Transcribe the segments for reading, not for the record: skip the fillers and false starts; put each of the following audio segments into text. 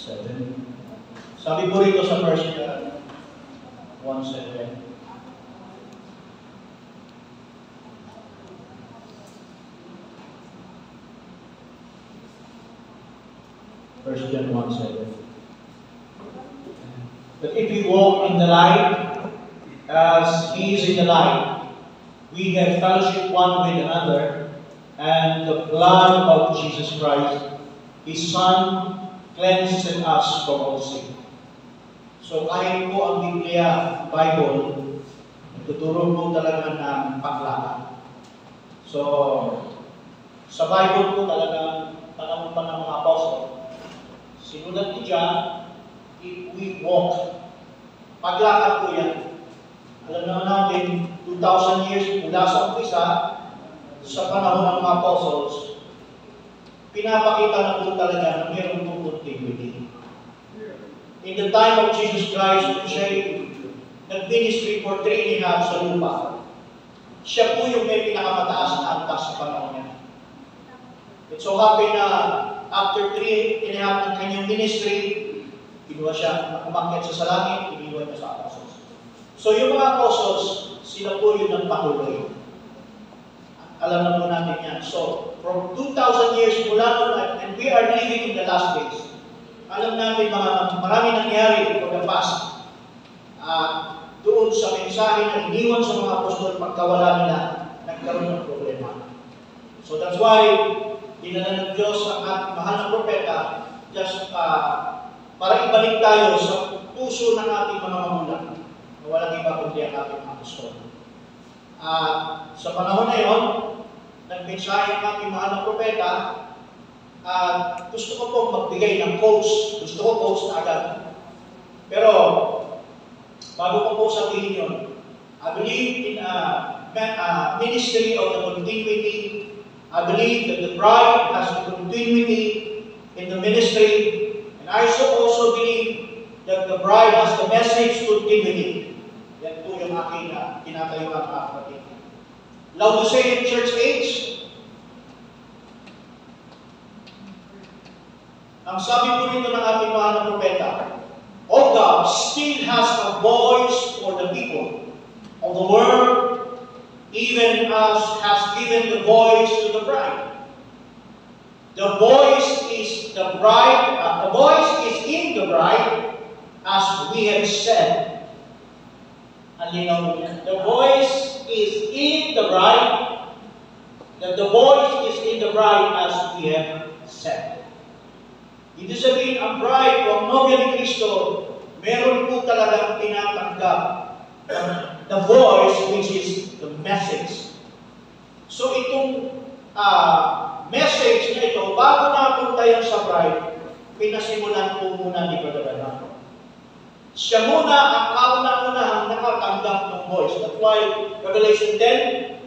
7. Sabi po rito sa verse 1:7. First John 1:7. But if we walk in the light, as He is in the light, we have fellowship one with another, and the blood of Jesus Christ, His Son, cleanses us from all sin. So kahit po ang Biblia, Bible, nagtuturo po talaga ng paglakad. So, sa Bible po talaga, panahon pa ng mga apostle, sinulat ko dyan, if we walk, paglakad po yan. Alam naman natin, 2,000 years mula sa umpisa, sa panahon ng mga apostles, pinapakita na po talaga na mayroon pong continuity. In the time of Jesus Christ, kung siya nag-ministry for 3.5 sa lupa, siya po yung may pinakamataas na antas sa panahon niya. It so happened na after 3.5 ng kanyang ministry, kinuha siya, umakyat sa langit, iniwan niya sa apostles. So yung mga apostles, sila po yung nagpatuloy. Alam na po natin yan. So, from 2,000 years mula noon, and we are living in the last days. Alam natin marami nangyari for the past. Doon sa mensahe na iniwan sa mga apostol, pagkawala nila, nagkaroon ng problema. So that's why, dinala ng Diyos ang ating mahal na propeta, just para ibalik tayo sa puso ng ating mga magulang, na walang iba kundi ang ating apostol. Sa panahon na yun, nagmensahe ang ating mahal na propeta, gusto ko pong magbigay ng quotes. Gusto ko quotes na agad. Pero, bago ko po sabihin yun, I believe in ministry of the continuity. I believe that the bride has the continuity in the ministry. And I also believe that the bride has the message continuity. Yan po yung aking tinatayuan ng kapatid. Laodicean Church Age, ang sabi po rito ng ating mahal na propeta, O God still has a voice for the people of the world, even as has given the voice to the bride. The voice is the bride, the voice is in the bride, as we have said. The voice is in the bride, that the voice is in the bride, as we have said. Ibig sabihin, ang bride o ang nobya ni Kristo, meron po talagang tinatanggap the voice, which is the message. So itong message na ito, bago napunta yan sa bride, pinasimulan po muna ni Brother Branham. Siya muna ang kauna-unahang nakatanggap ng voice. That's why Revelation 10,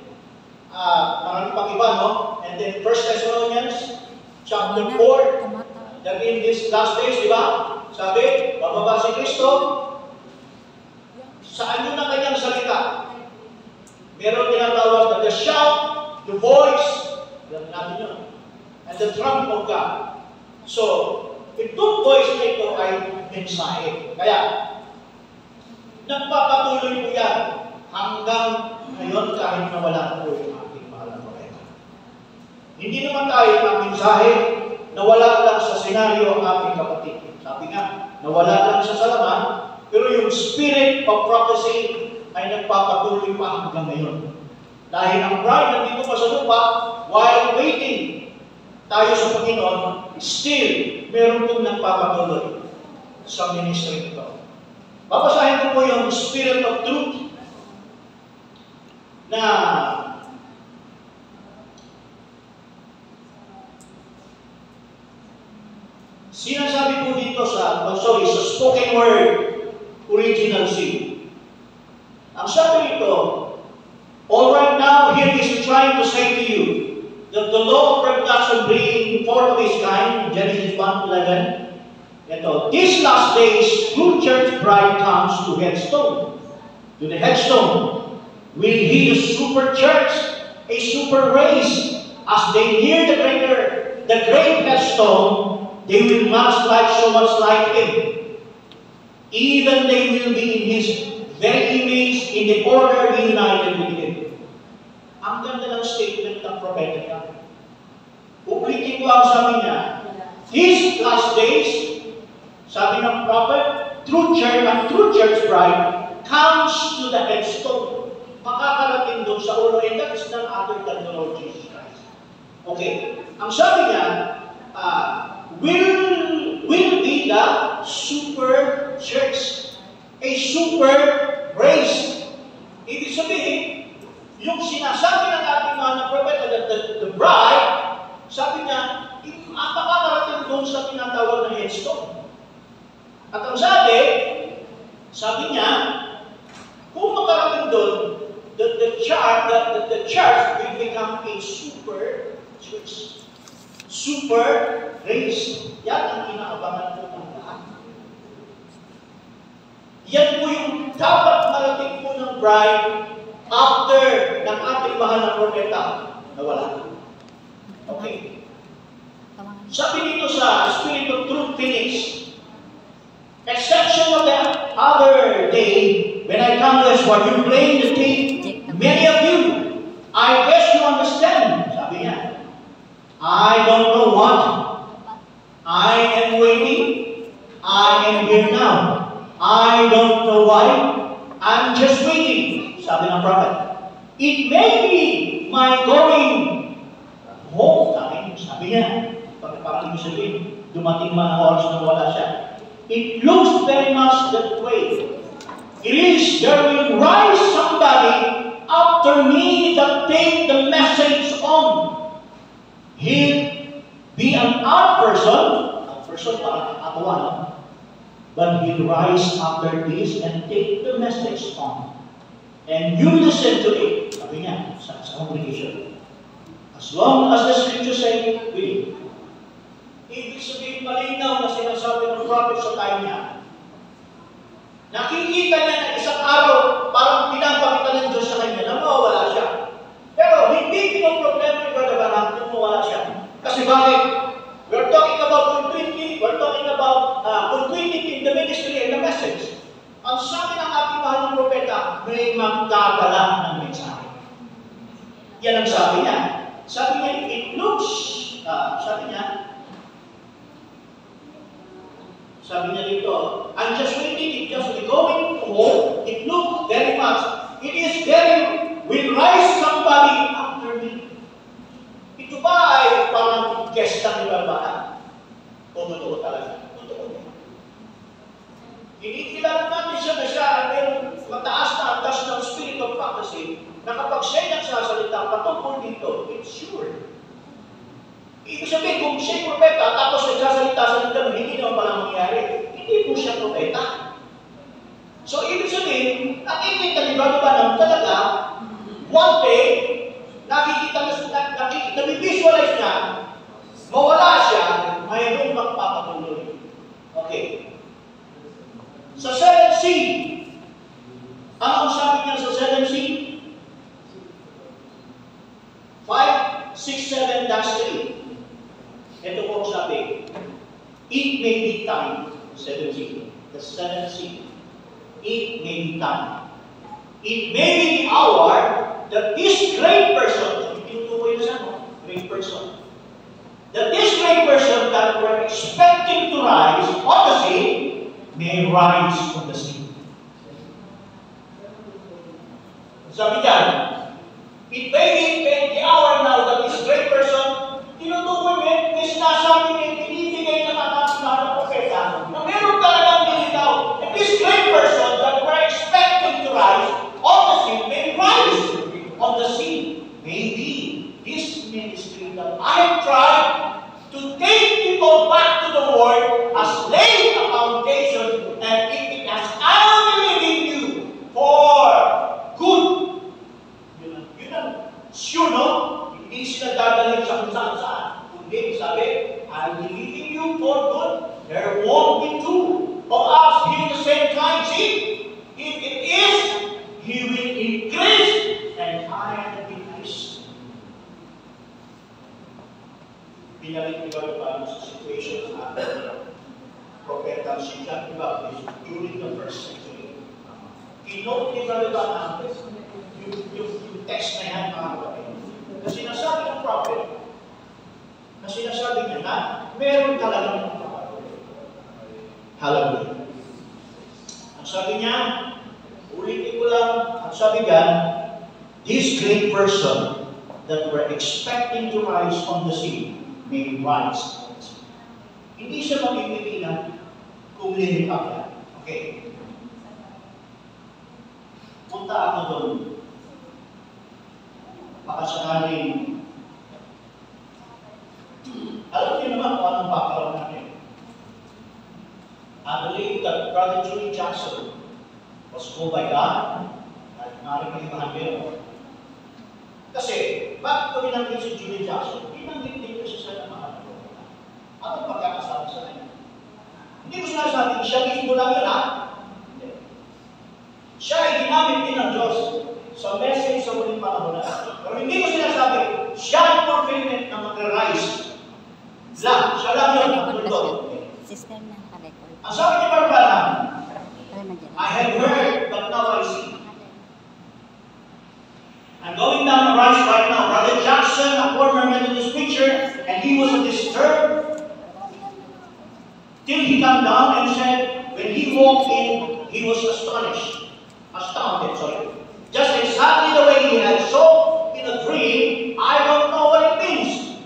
marami pang iba, no? And then 1 Thessalonians chapter 4, that in these last days, di ba? Sabi, bababa si Kristo, saan yun ang kanyang salita? Meron tinatawag na the shout, the voice, alam natin yun, and the trump of God. So, itong voice na ito ay mensahe. Kaya, nagpapatuloy po yan hanggang ngayon kahit nawala po yung ating mahal na propeta. Hindi naman tayo ang mensahe, nawala lang sa senaryo ang ating kapatid. Sabi nga, nawala lang siya sa laman, pero yung spirit of prophecy ay nagpapatuloy pa hanggang ngayon. Dahil ang bride nandito pa sa lupa, while waiting tayo sa Panginoon, still, meron pong nagpapatuloy sa ministry ito. Babasahin ko po yung spirit of truth na sinasabi po dito sa spoken word, original sin. Ang sabi nito, all right now, here is trying to say to you that the law of reproduction bringing forth of his kind, Genesis 1:11, ito, these last days, true church bride comes to headstone. To the headstone, will he, the super church, a super race, as they near the great headstone, they will so much like Him. Even they will be in His very image, in the order united with Him. Ang ganda ng statement ng propeta niya. Ulitin ko ang sabi niya, His last days, sabi ng prophet, true church bride comes to the headstone. Makakarating doon sa ulo, and that is none other than the Lord Jesus Christ. Okay, ang sabi niya, will be the super church, a super race. Ibig sabihin, yung sinasabi ng ating mga propeta, the bride, sabi niya, makakarating doon sa tinatawag na headstone. At ang sabi niya, kung makarating doon, the church will become a super church. Super race. Yan ang inaabangan po ng lahat. Yan po yung dapat marating po ng bride after ng ating mahal na propeta na wala. Okay. Sabi dito sa Spirit of Truth Phoenix, exception of the other day, when I come to this one, you playing the tape, many of you, I guess you understand. Sabi niya, I don't know what. I am waiting. I am here now. I don't know why. I'm just waiting. Sabi ng prophet. It may be my going home time. Sabi niya. Parang ibig sabihin, dumating man ang oras na wala siya. It looks very much that way. It is, there will rise somebody after me that take the message on. He'll be an odd person parang katawa, but he'll rise after this and take the message on. And you listen to it, sabi niya, sa congregation. As long as the scripture say, believe. Ibig sabihin malinaw na sinasabi ng prophet sa time niya. Nakikita niya na isang araw, parang pinapakita ng Diyos sa kanya na mawawala siya. Pero hindi pinoproblema ni Brother Branham kung mawala siya. Kasi bakit? We're talking about continuity, we're talking about continuity in the ministry and the message. Ang sabi ng ating mahal ng propeta, may magdadala ng mensahe. Yan ang sabi niya. Sabi niya, it looks, sabi niya dito, I'm just waiting, it just will going home, it looks very much, it is very, will rise somebody after me. Ito ba ay parang gesta ni Barbara? O totoo talaga? Totoo niya. Kinikilala natin siya na siya ay mayroong mataas na antas ng spirit of prophecy na kapag siya nagsasalita patungkol dito, it's sure. Ibig sabihin, kung siya propeta, tapos nagsasalita sa nito, hindi naman pala mangyayari. Hindi po siya propeta. So, ibig sabihin, nakikita ni Brother Branham talaga, one day, nabivisualize niya, mawala siya, mayroong magpapatuloy. Okay. Sa 7C, anong sabi niya sa 7C? 567-3. Ito po ang sabi, it may be time, 7C, the 7C, it may be time. It may be the hour that this great person, tinutukoy na siya, great person, that this great person that we're expecting to rise on the sea, may rise on the sea. Sabi diyan, it may be the hour now that this great person, tinutukoy may sinasabi may binibigay ng ating mga propeta na meron talagang nilitaw. And this great person that we're expecting to rise on the sea may rise on the sea. Maybe this ministry that I have tried to take people back to the Lord has laid a foundation, and if it has only in you for good, sure, no? Hindi sila dadalhin sa kung saan. Kundi, sabi, I believe in you for good. There won't be two of us here at the same time. See? If it is, He will increase, and I will decrease. Pinalik ko ba sa situation na si John the Baptist during the first century. Kinote ni Brother Branham yung text na yan, mga kapatid, na sinasabi ng prophet, na sinasabi niya na meron talagang magpapatuloy. Hallelujah. Ang sabi niya, ulitin ko lang, ang sabi niya, this great person that we're expecting to rise from the sea may rise. Hindi siya magpipilihan kung lilipat yan. Okay. Punta ako doon. Baka sakaling alam niyo naman kung anong background natin. I believe that Brother Julie Jackson was called by God at maaaring kalimahan meron. Kasi, bakit ko binanggit si Julie Jackson? Binanggit din ko siya sa mga anong pagkakasabi sa kanya? Hindi ko sinasabi, siya mismo lang yun, ha? Siya ay ginamit din ng Diyos sa message sa muling panahon na. Pero hindi ko sinasabi, siya ang fulfillment na mag-rise. Siya lang yun ang mundo. System na naka-record. Ang sabi ni Barbara, I have heard, but now I see. I'm going down the rise right now. Brother Jackson, a former Methodist preacher, and he was disturbed till he came down and said, when he walked in, he was astounded, just exactly the way he had saw in a dream. I don't know what it means.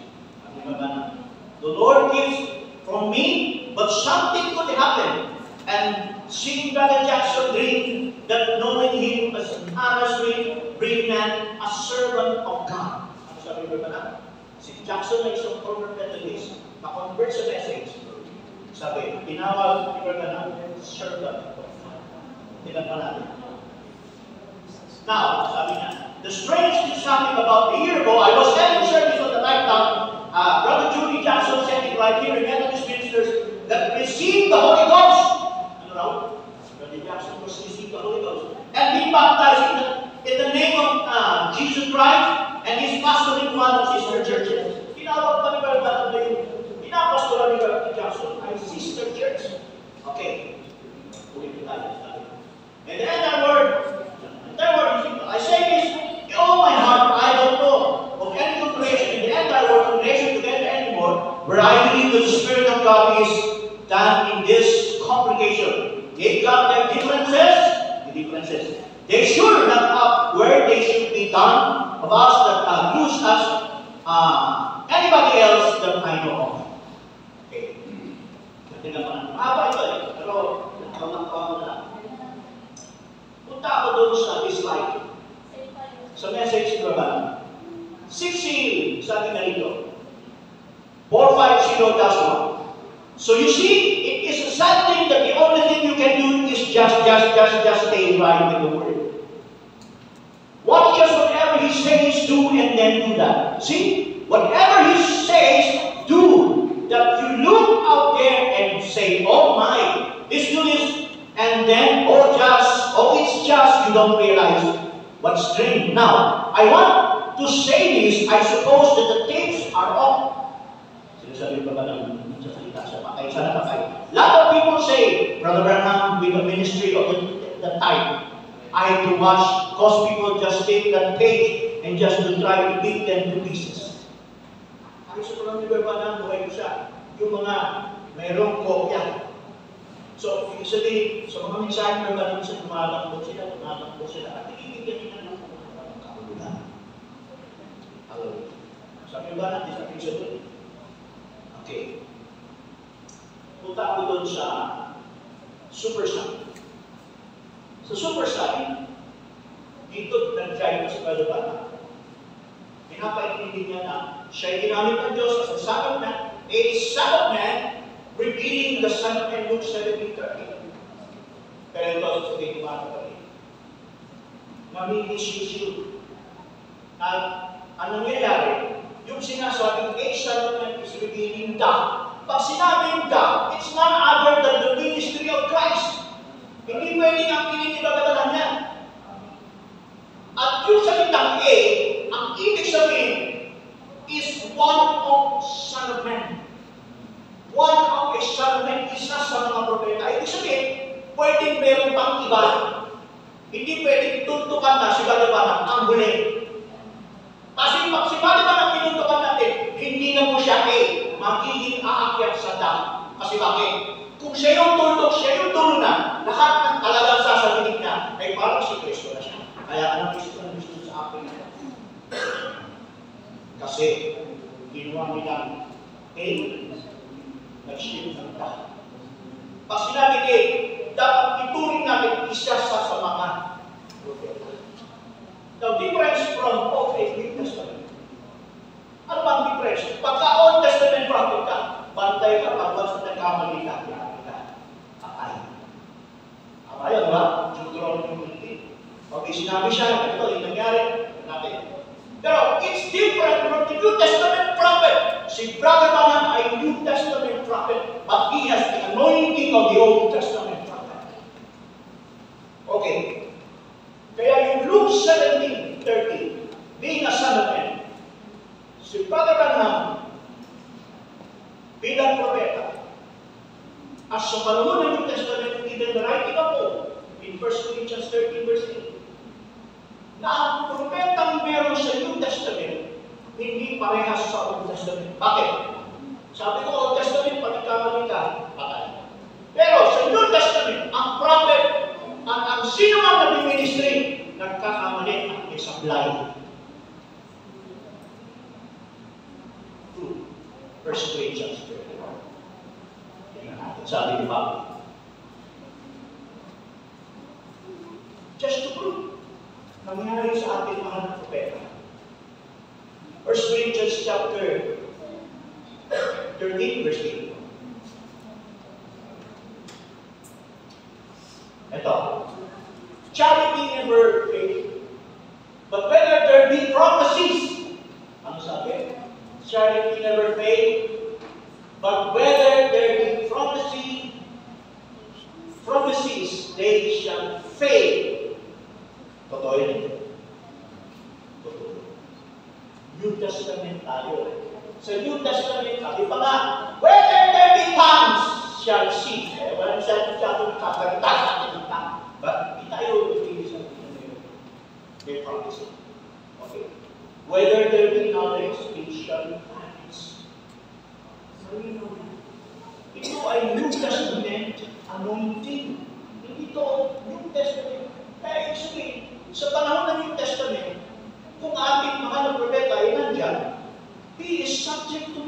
The Lord gives from me, but something could happen. And seeing Brother Jackson dream, that knowing him as an honest brave man, a servant of God. Ano sabi ko ba na? Si Jackson ay isang former Methodist, na-convert sa message. Sabi, tinawag ni Brother na servant of God. Tignan pa natin. Now, sabi niya, the strange thing happened about a year ago, I was having service on the night down. Brother Julie Jackson said it right here in Methodist ministers that received the Holy Ghost. Ano raw? Brother Jackson was received the Holy Ghost. And being baptized in the name of Jesus Christ, and he's pastoring one of sister churches. Tinawag pa ni Brother na yung pinapastoran ni Brother Jackson ay sister church. Okay. Ulit tayo. And then that word, I say this in all my heart, I don't know of any congregation in the entire world congregation together anymore where I believe the Spirit of God is done in this congregation. They got their differences. They should not up where they should be done of us that use us anybody else that I know of. Okay. Tingnan pa natin. Mahaba ito eh. Pero, nakawang mo na. Punta ako doon sa this slide. Sa message ko ba? 60, sabi na rito. 450-1. So you see, it is something that the only thing you can do is just stay right with the word. Watch just whatever he says, do, and then do that. See? Whatever he says, do. That you look out there and say, oh my, let's do this. And then, it's just, you don't realize what's strange. Now, I want to say this, I suppose that the tapes are off. Sinasabi pa ba ng salita sa patay? Sana patay. A lot of people say, Brother Branham, with the ministry of the time, I had to watch, because people just take that page and just to try to beat them to pieces. Ay, sa mga ni Branham, buhay ko siya. Yung mga mayroong kopya. So, ibig sabihin, sa mga mensahe ng Branham, tumatakbo sila, at ibigyan nila ng kahulugan. Hallelujah. Sabi ba natin sa episode? Okay. Punta ako doon sa super sign. Sa super sign, dito nag-drive ko sa Kalubana. Pinapaintindi niya na siya'y ginamit ng Diyos as a son of man, revealing the Son of Man, Luke 17:30. Pero ito, sabihin ko mga kapatid. Mami-misuse. At anong nangyayari? Yung sinasabing Son of Man is revealing the. Pag sinabing the, it's none other than the ministry of Christ. Hindi pwedeng ang pinitibagalan niya. At yung salitang A, ang ibig sabihin is one of Son of Man. One of a siya na isa sa mga propeta. Ibig sabihin, pwedeng meron pang iba. Hindi pwedeng tuntukan na si Balaban ang huli. Kasi pag si Balaban ang tinuntukan natin, hindi na po siya magiging aakyat sa dam. Kasi bakit? Kung siya yung tuldok, siya yung tulo na, lahat ng talagang sasabihin niya ay parang si Kristo na siya. Kaya anong gusto na gusto sa akin na? Kasi, ginawa nilang nag-shift ng ta. Pag sinabi dapat ituring natin isa sa mga propeta. The difference from Old and New Testament. Ano bang difference? Pagka Old Testament prophet ka, bantay ka pag once na nagkamali ka, patay. Tama yun, ba? Deuteronomy 20. Okay, sinabi siya, ito yung nangyari natin. Pero it's different from the New Testament prophet. Si Brother Branham ay New Testament prophet, but he has the anointing of the Old Testament prophet. Okay. Kaya yung Luke 17:30, being a son of man, si Brother Branham bilang propeta, as sa panahon ng New Testament, even the writing of Paul, in 1 Corinthians 13 verse 8, na ang propetang meron sa New Testament, hindi parehas sa Old Testament. Bakit? Sabi ko, Old Testament, pagkakamali ka, patay. Pero sa New Testament, ang prophet, ang sino mang nag-ministry, nagkakamali at may sablay. 1 Corinthians 13. Sabi ni Pablo, just to prove, nangyari sa ating mga propeta. 1 Corinthians chapter 13, verse 8. Ito. Charity never fails, but whether there be prophecies, ano sabi? Charity never fails, but whether there be prophecies, they shall fail. Totoo yun. Totoo. New Testament tayo. Sa New Testament tayo, pa nga, whether there be tongues shall cease. Walang siya kakagita sa ating tongue. But hindi tayo hindi sa ating may prophecy. Okay. Whether there be knowledge, it shall vanish. Ito ay New Testament anointing. Hindi ito New Testament. Kaya ibig sabihin, sa panahon ng New Testament, kung ating mga propeta ay nandyan, he is subject to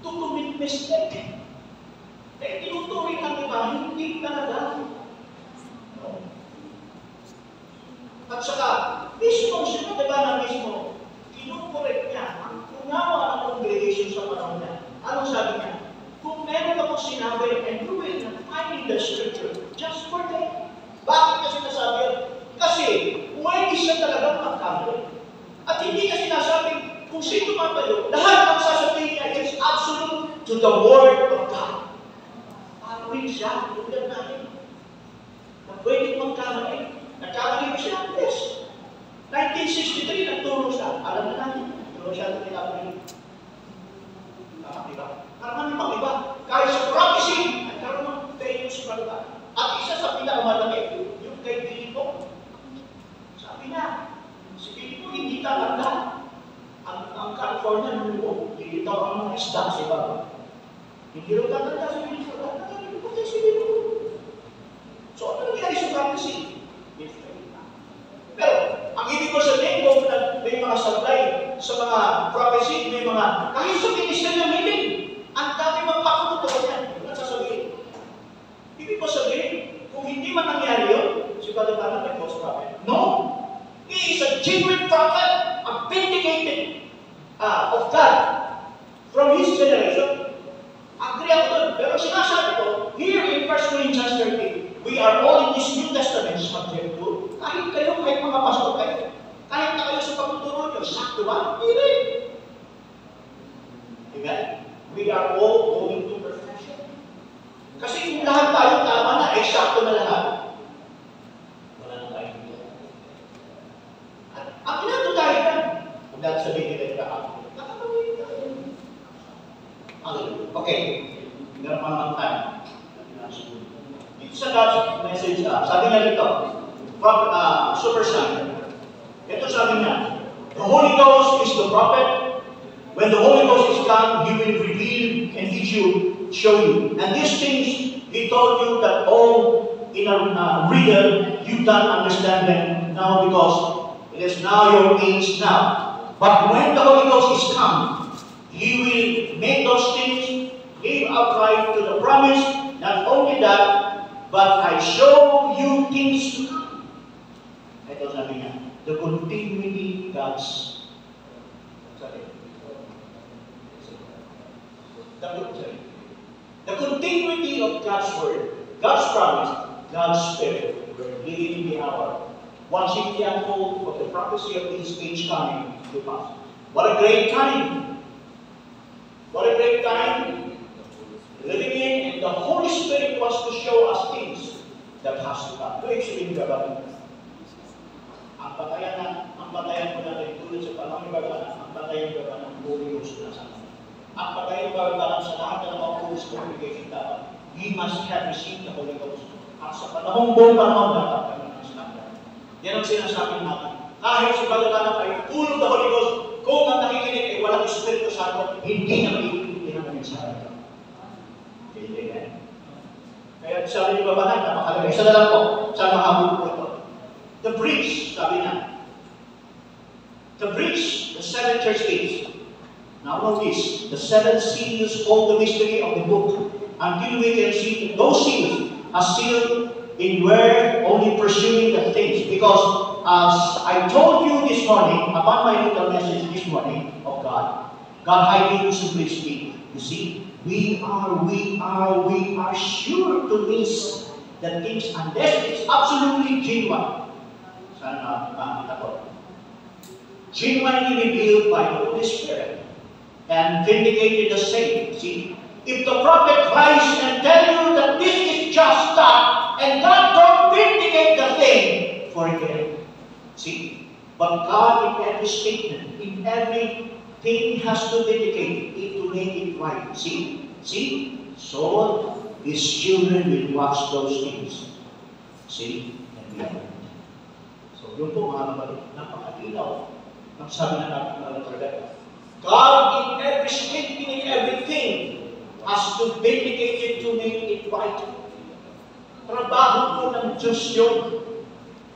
commit mistake. Eh, tinuturing ang iba, hindi talaga. No. At saka, mismo, sino diba na mismo, kinukorek niya ang unawa ng congregation sa panahon niya. Anong sabi niya? Kung meron akong sinabi, and you will not find in the scripture, just for them. Bakit kasi nasabi yun? Kasi, pwede siya talagang magkamali. At hindi kasi nasabi, kung sino man tayo, lahat ang sasabihin niya is absolute to the Word of God. Paano siya? Tulad natin. Na pwede magkamali. Nagkamali ba siya? Yes. 1963, nagturo siya. Alam na natin. Nagturo siya ng kinapuli. Diba? Karami pang iba. Kahit sa prophecy, nagkaroon ng famous pala. At isa sa pinakamalaki, yung kay Filipo. Sabi niya, si Filipo hindi tatanda. Ang California nung hindi daw ang mga isda sa iba. Hindi daw tatanda si Filipo. Tatanda ko si Filipo. So, ano nangyari sa prophecy? Pero, ang ibig ko sabihin, kung may mga sablay sa mga prophecy, may mga, kahit sa ministry ng meeting, ang dami magpapatutukan yan. Ano sasabihin? Ibig ko sabihin, kung hindi man nangyari yun, si Balaban ay false prophet. No! He is a genuine prophet, a vindicated of God from his generation. Agree ako doon. Pero sinasabi ko, here in 1 Corinthians 13, we are all in this New Testament subject to, kahit kayo, kahit mga pastor kayo, kahit na kayo sa pagtuturo nyo, sakto ba? Hindi. Amen? We are all going to perfection. Kasi kung lahat tayo tama na, eksakto na lahat, wala na tayo dito. At ang ginagawa tayo yan, kung dahil sabihin nila yung kakapit, nakapagin tayo. Okay. Meron pa naman tayo. Dito sa God's message, sabi nga dito, super sign. Ito sabi niya, the Holy Ghost is the prophet. When the Holy Ghost is come, He will reveal and teach you, show you. And these things, He told you that all in a riddle, you don't understand them now because it is now your age now. But when the Holy Ghost is come, He will make those things live upright to the promise. Not only that, but I show you things to come. Ito sabi niya, the continuity God's the continuity of God's word, God's promise, God's spirit, living in the hour. Once it unfold of the prophecy of this age coming to pass. What a great time! What a great time living in, and the Holy Spirit wants to show us things that has to come. Ito yung sabihin ka ang patayan po natin tulad sa panahon ni Bagalan, ang patayan ka ba ng Holy Ghost na sa atin. Ang patayan ka ba sa lahat ng mga Holy Spirit dapat, we must have received the Holy Ghost. At sa panahon buong panahon dapat kami nag-stand. Yan ang sinasabi natin. Kahit si Bagalan ay full of the Holy Ghost, kung ang nakikinig ay walang Espiritu Santo, hindi na maiintindihan ng mensahe. Amen. Kaya sabi ni Babahan, napakalaga. Isa na lang po, saan mahabol po ito? The bridge, sabi na. The bridge, the seven church gates. Now notice, the seven seals hold the mystery of the book until we can see those seals are sealed in where only pursuing the things. Because as I told you this morning, upon my little message this morning of God highly simplicity. You see, we are sure to miss the things unless it's absolutely genuine. Sana makita ko. Genuinely revealed by the Holy Spirit and vindicated the same. See, if the prophet cries and tell you that this is just that, and God don't vindicate the thing, forget it. See, but God in every statement, in everything has to vindicate it to make it right. See, so His children will watch those things. See, and we are. So, yun po mga kapatid, napakalilaw ang sabi na natin mga kapatid. God in every statement, in everything, has to vindicate it to make it right. Trabaho po ng Diyos yun.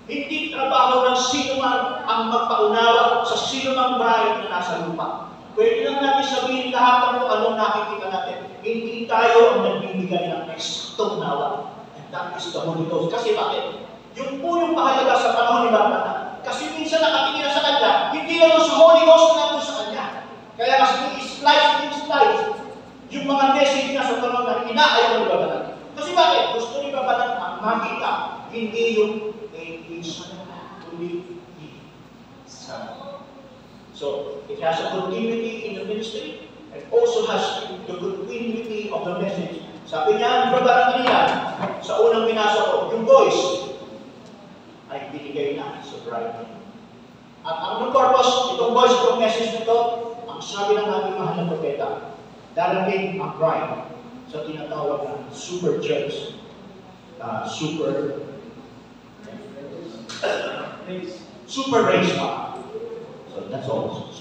Hindi trabaho ng sino man ang magpaunawa sa sino mang bahay na nasa lupa. Pwede lang natin sabihin lahat ng anong nakikita natin. Hindi tayo ang nagbibigay ng eksaktong nawa. And that is the Holy Ghost. Kasi bakit? Yung po yung mahalaga sa panahon ni Bapana. Kasi minsan nakatingin na sa kanya, hindi lang sa Holy Ghost na nandun sa kanya. Kaya kasi i-slice, yung mga message na sa panahon na inaayaw ni Bapana. Kasi bakit? Gusto ni Bapana ang makita, hindi yung So, it has a continuity in the ministry and also has the continuity of the message. Sabi niya, ang Bapana kanina, sa unang binasa ko, yung voice ay binigay na sa bride. At ang purpose, itong voice, itong message nito, ang sabi ng ating mahal na propeta, darating ang bride sa tinatawag na super church, super race pa. So that's all.